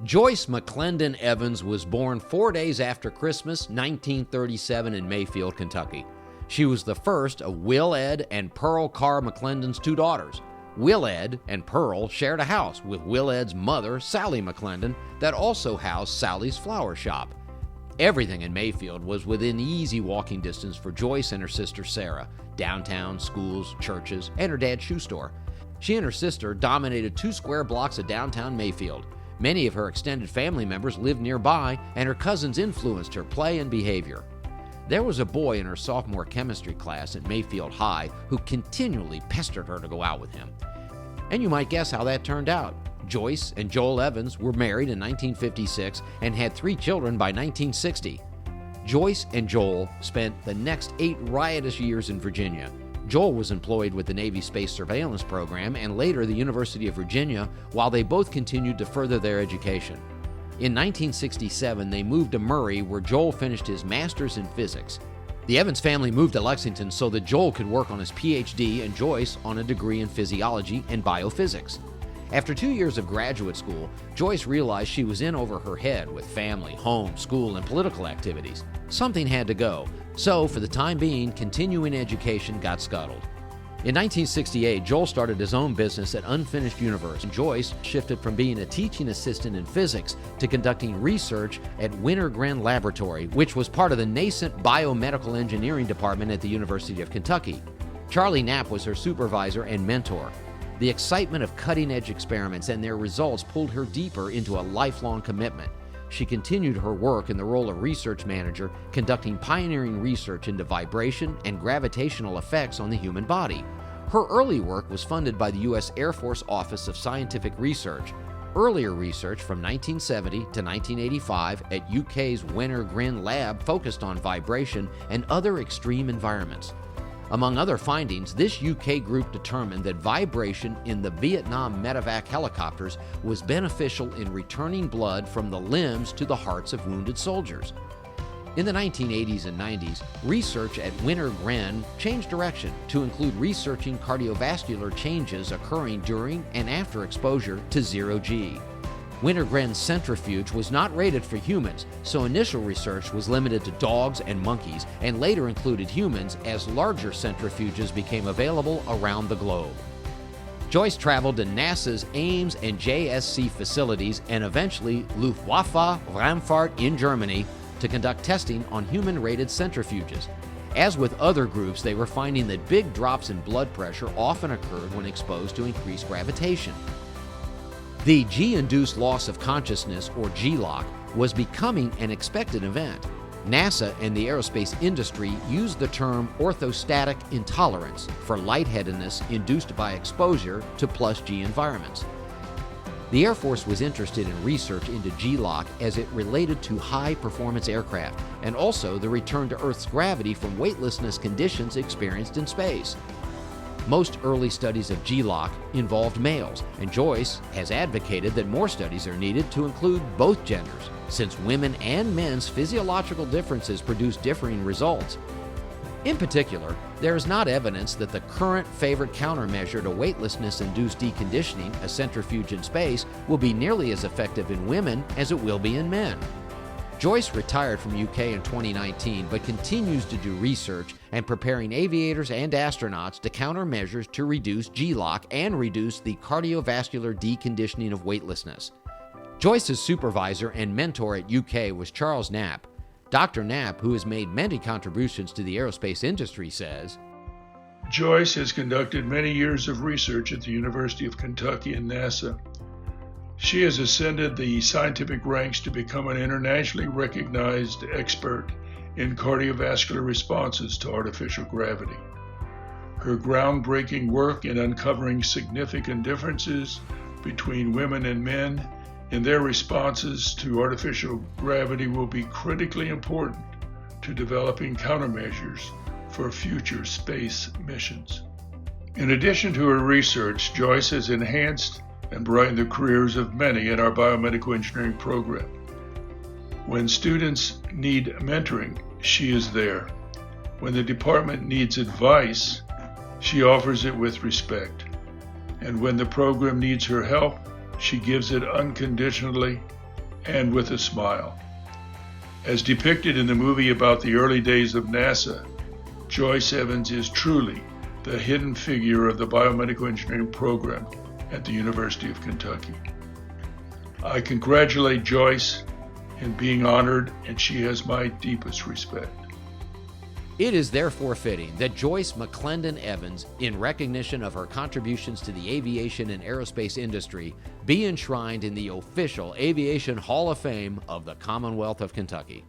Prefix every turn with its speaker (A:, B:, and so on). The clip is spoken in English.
A: Joyce McClendon Evans was born 4 days after Christmas, 1937 in Mayfield, Kentucky. She was the first of Will Ed and Pearl Carr McClendon's 2 daughters. Will Ed and Pearl shared a house with Will Ed's mother, Sally McClendon, that also housed Sally's flower shop. Everything in Mayfield was within easy walking distance for Joyce and her sister Sarah: downtown, schools, churches, and her dad's shoe store. She and her sister dominated 2 square blocks of downtown Mayfield. Many of her extended family members lived nearby, and her cousins influenced her play and behavior. There was a boy in her sophomore chemistry class at Mayfield High who continually pestered her to go out with him. And you might guess how that turned out. Joyce and Joel Evans were married in 1956 and had 3 children by 1960. Joyce and Joel spent the next 8 riotous years in Virginia. Joel was employed with the Navy Space Surveillance Program and later the University of Virginia, while they both continued to further their education. In 1967, they moved to Murry, where Joel finished his master's in physics. The Evans family moved to Lexington so that Joel could work on his PhD and Joyce on a degree in physiology and biophysics. After 2 years of graduate school, Joyce realized she was in over her head with family, home, school, and political activities. Something had to go, so for the time being, continuing education got scuttled. In 1968, Joel started his own business at Unfinished Universe, and Joyce shifted from being a teaching assistant in physics to conducting research at Wenner-Gren Laboratory, which was part of the nascent biomedical engineering department at the University of Kentucky. Charlie Knapp was her supervisor and mentor. The excitement of cutting-edge experiments and their results pulled her deeper into a lifelong commitment. She continued her work in the role of research manager, conducting pioneering research into vibration and gravitational effects on the human body. Her early work was funded by the U.S. Air Force Office of Scientific Research. Earlier research from 1970 to 1985 at UK's Wenner-Gren Lab focused on vibration and other extreme environments. Among other findings, this UK group determined that vibration in the Vietnam medevac helicopters was beneficial in returning blood from the limbs to the hearts of wounded soldiers. In the 1980s and 90s, research at Wenner-Gren changed direction to include researching cardiovascular changes occurring during and after exposure to zero-G. Wenner-Gren's centrifuge was not rated for humans, so initial research was limited to dogs and monkeys, and later included humans as larger centrifuges became available around the globe. Joyce traveled to NASA's Ames and JSC facilities and eventually Luftwaffe Raumfahrt in Germany to conduct testing on human-rated centrifuges. As with other groups, they were finding that big drops in blood pressure often occurred when exposed to increased gravitation. The G-induced loss of consciousness, or G-LOC, was becoming an expected event. NASA and the aerospace industry used the term orthostatic intolerance for lightheadedness induced by exposure to plus G environments. The Air Force was interested in research into G-LOC as it related to high-performance aircraft and also the return to Earth's gravity from weightlessness conditions experienced in space. Most early studies of G-LOC involved males, and Joyce has advocated that more studies are needed to include both genders, since women and men's physiological differences produce differing results. In particular, there is not evidence that the current favored countermeasure to weightlessness-induced deconditioning, a centrifuge in space, will be nearly as effective in women as it will be in men. Joyce retired from UK in 2019, but continues to do research and preparing aviators and astronauts to countermeasures to reduce G-LOC and reduce the cardiovascular deconditioning of weightlessness. Joyce's supervisor and mentor at UK was Charles Knapp. Dr. Knapp, who has made many contributions to the aerospace industry, says,
B: Joyce has conducted many years of research at the University of Kentucky and NASA. She has ascended the scientific ranks to become an internationally recognized expert in cardiovascular responses to artificial gravity. Her groundbreaking work in uncovering significant differences between women and men in their responses to artificial gravity will be critically important to developing countermeasures for future space missions. In addition to her research, Joyce has enhanced and brightened the careers of many in our biomedical engineering program. When students need mentoring, she is there. When the department needs advice, she offers it with respect. And when the program needs her help, she gives it unconditionally and with a smile. As depicted in the movie about the early days of NASA, Joyce Evans is truly the hidden figure of the biomedical engineering program at the University of Kentucky. I congratulate Joyce in being honored, and she has my deepest respect.
A: It is therefore fitting that Joyce McClendon Evans, in recognition of her contributions to the aviation and aerospace industry, be enshrined in the official Aviation Hall of Fame of the Commonwealth of Kentucky.